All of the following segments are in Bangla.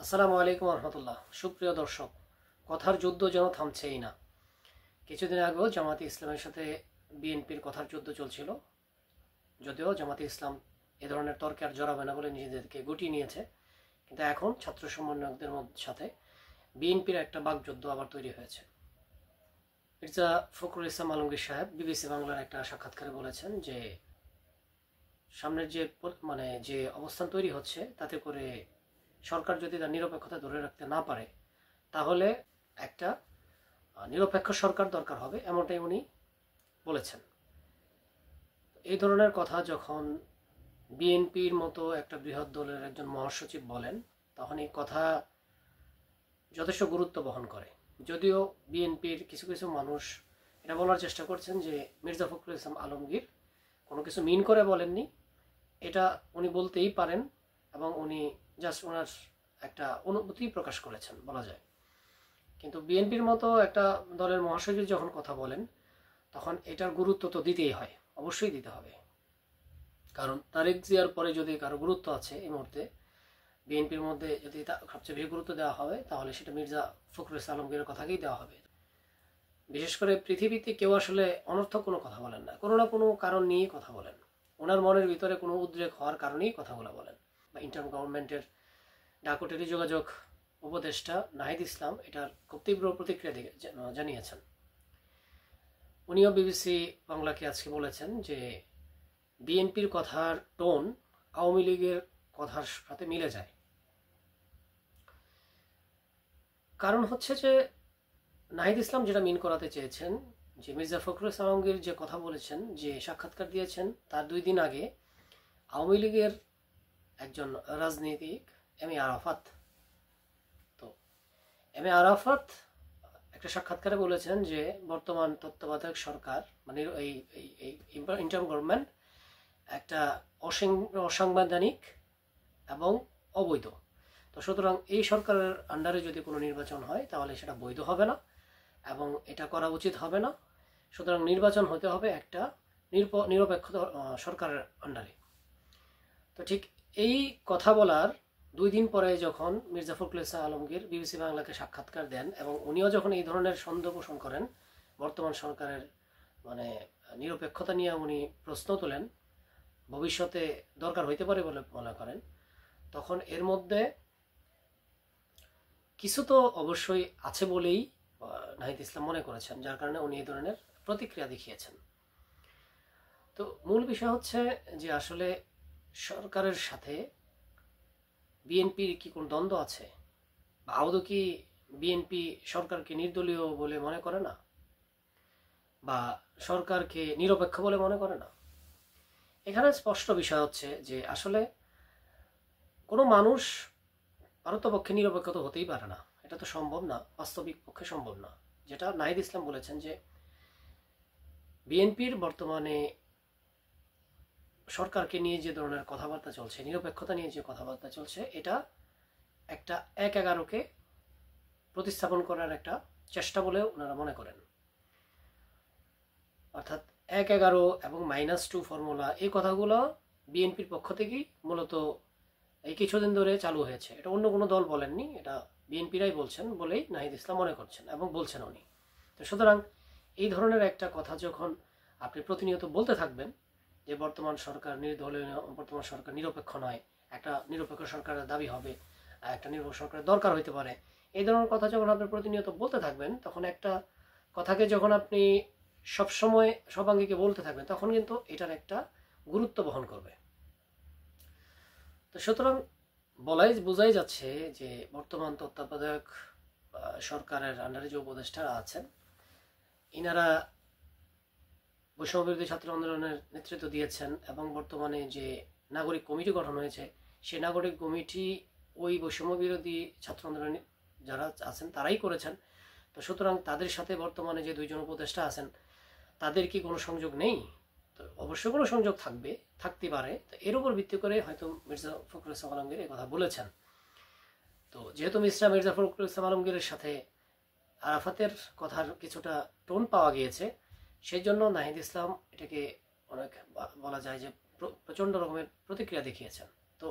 আসসালামু আলাইকুম রহমতুল্লাহ। সুপ্রিয় দর্শক, কথার যুদ্ধ যেন থামছেই না। কিছুদিন আগেও জামাতে ইসলামের সাথে বিএনপির কথার যুদ্ধ চলছিল, যদিও জামাতে ইসলাম এ ধরনের তর্কে আর জড়াবে না বলে নিজেদেরকে গুটিয়ে নিয়েছে। কিন্তু এখন ছাত্র সমন্বয়কদের সাথে বিএনপির একটা বাকযুদ্ধ আবার তৈরি হয়েছে। মির্জা ফখরুল ইসলাম আলমগীর সাহেব বিবিসি বাংলার একটা সাক্ষাৎকারে বলেছেন যে সামনের যে অবস্থান তৈরি হচ্ছে, তাতে করে সরকার যদি তার নিরপেক্ষতা ধরে রাখতে না পারে, তাহলে একটা নিরপেক্ষ সরকার দরকার হবে, এমনটাই উনি বলেছেন। এই ধরনের কথা যখন বিএনপির মতো একটা বৃহৎ দলের একজন মহাসচিব বলেন, তখন এই কথা যথেষ্ট গুরুত্ব বহন করে। যদিও বিএনপির কিছু কিছু মানুষ এটা বলার চেষ্টা করছেন যে মির্জা ফখরুল ইসলাম আলমগীর কোনো কিছু মিন করে বলেননি, এটা উনি বলতেই পারেন এবং উনি জাস্ট ওনার একটা অনুভূতি প্রকাশ করেছেন বলা যায়। কিন্তু বিএনপির মতো একটা দলের মহাসচিব যখন কথা বলেন, তখন এটার গুরুত্ব তো দিতেই হয়, অবশ্যই দিতে হবে। কারণ তারেক জিয়ার পরে যদি কারো গুরুত্ব আছে এই মুহূর্তে বিএনপির মধ্যে, যদি সবচেয়ে বেশি গুরুত্ব দেওয়া হবে, তাহলে সেটা মির্জা ফখরুল ইসলাম আলমগীরের কথাকেই দেওয়া হবে। বিশেষ করে পৃথিবীতে কেউ আসলে অনর্থক কোনো কথা বলেন না, কোনো না কোনো কারণ নিয়েই কথা বলেন। ওনার মনের ভিতরে কোনো উদ্রেক হওয়ার কারণেই কথাগুলো বলেন। বা ইন্টার গভর্নমেন্টের ডাকু টেলিযোগাযোগ উপদেষ্টা নাহিদ ইসলাম এটার খুব তীব্র প্রতিক্রিয়া জানিয়েছেন। উনিও বিবিসি বাংলাকে আজকে বলেছেন যে বিএনপির কথার টোন আওয়ামী লীগের কথার সাথে মিলে যায়। কারণ হচ্ছে যে নাহিদ ইসলাম যেটা মিন করাতে চেয়েছেন, যে মির্জা ফখরুল ইসলাম আলমগীর যে কথা বলেছেন, যে সাক্ষাৎকার দিয়েছেন, তার 2 দিন আগে আওয়ামী লীগের একজন রাজনীতিক এম এ আরাফাত, তো এম এ আরাফাত একটা সাক্ষাৎকারে বলেছেন যে বর্তমান তত্ত্বাবধায়ক সরকার মানে এই ইন্টারিম গভর্নমেন্ট একটা অসাংবিধানিক এবং অবৈধ। তো সুতরাং এই সরকারের আন্ডারে যদি কোনো নির্বাচন হয়, তাহলে সেটা বৈধ হবে না এবং এটা করা উচিত হবে না। সুতরাং নির্বাচন হতে হবে একটা নিরপেক্ষ সরকারের আন্ডারে। তো ঠিক এই কথা বলার 2 দিন পরে যখন মির্জা ফখরুল ইসলাম আলমগীর বিবিসি বাংলাকে সাক্ষাৎকার দেন এবং উনিও যখন এই ধরনের সন্দেহ পোষণ করেন, বর্তমান সরকারের মানে নিরপেক্ষতা নিয়ে উনি প্রশ্ন তোলেন, ভবিষ্যতে দরকার হইতে পারে বলে মনে করেন, তখন এর মধ্যে কিছু তো অবশ্যই আছে বলেই নাহিদ ইসলাম মনে করেছেন, যার কারণে উনি এই ধরনের প্রতিক্রিয়া দেখিয়েছেন। তো মূল বিষয় হচ্ছে যে আসলে সরকারের সাথে বিএনপির কি কোনো দ্বন্দ্ব আছে, বা আদৌ কি বিএনপি সরকারকে নির্দলীয় বলে মনে করে না, বা সরকারকে নিরপেক্ষ বলে মনে করে না? এখানে স্পষ্ট বিষয় হচ্ছে যে আসলে কোনো মানুষ পারতপক্ষে নিরপেক্ষ তো হতেই পারে না, এটা তো সম্ভব না, বাস্তবিক পক্ষে সম্ভব না। যেটা নাহিদ ইসলাম বলেছেন যে বিএনপির বর্তমানে সরকারকে নিয়ে যে ধরনের কথাবার্তা চলছে, নিরপেক্ষতা নিয়ে যে কথাবার্তা চলছে, এটা একটা 1-11কে প্রতিস্থাপন করার একটা চেষ্টা বলে ওনারা মনে করেন। অর্থাৎ 1-11 এবং -2 ফর্মুলা, এই কথাগুলো বিএনপির পক্ষ থেকেই মূলত এই কিছুদিন ধরে চালু হয়েছে। এটা অন্য কোনো দল বলেননি, এটা বিএনপিরাই বলছেন বলেই নাহিদ ইসলাম মনে করছেন এবং বলছেন উনি। তো সুতরাং এই ধরনের একটা কথা যখন আপনি প্রতিনিয়ত বলতে থাকবেন যে বর্তমান সরকার নির্দলীয়, বর্তমান সরকার নিরপেক্ষ নয়, একটা নিরপেক্ষ সরকারের দাবি হবে, একটা নিরপেক্ষ সরকারের দরকার হইতে পারে, এই ধরনের কথা যখন আপনি প্রতিনিয়ত বলতে থাকবেন, তখন একটা কথাকে যখন আপনি সবসময় সবাঙ্গীকে বলতে থাকবেন, তখন কিন্তু এটার একটা গুরুত্ব বহন করবে। তো সুতরাং বোঝাই যাচ্ছে যে বর্তমান তত্ত্বাবধায়ক সরকারের আন্ডারে যে উপদেষ্টারা আছেন, ইনারা বৈষম্যবিরোধী ছাত্র আন্দোলনের নেতৃত্ব দিয়েছেন এবং বর্তমানে যে নাগরিক কমিটি গঠন হয়েছে, সেই নাগরিক কমিটি ওই বৈষম্যবিরোধী ছাত্র আন্দোলনে যারা আছেন তারাই করেছেন। তো সুতরাং তাদের সাথে বর্তমানে যে 2 জন উপদেষ্টা আছেন, তাদের কি কোনো সংযোগ নেই? তো অবশ্যই কোনো সংযোগ থাকতে পারে। তো এর উপর ভিত্তি করে হয়তো মির্জা ফখরুল ইসলাম আলমগীর এই কথা বলেছেন। তো যেহেতু মির্জা ফখরুল ইসলাম আলমগীরের সাথে আরাফাতের কথার কিছুটা টোন পাওয়া গিয়েছে, সেই জন্য নাহিদ ইসলাম এটাকে অনেক বলা যায় যে প্রচণ্ড রকমের প্রতিক্রিয়া দেখিয়েছেন। তো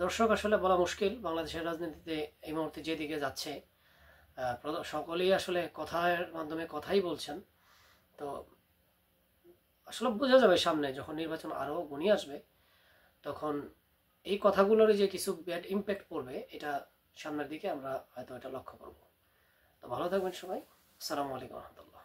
দর্শক, আসলে বলা মুশকিল বাংলাদেশের রাজনীতিতে এই মুহূর্তে যেদিকে যাচ্ছে। সকলেই আসলে কথার মাধ্যমে কথাই বলছেন। তো আসলে বোঝা যাবে সামনে যখন নির্বাচন আরও ঘনিয়ে আসবে, তখন এই কথাগুলোর যে কিছু ব্যাড ইম্প্যাক্ট পড়বে, এটা সামনের দিকে আমরা হয়তো এটা লক্ষ্য করব। তো ভালো থাকবেন সবাই। আসসালামু আলাইকুম রহমতুল্লাহ।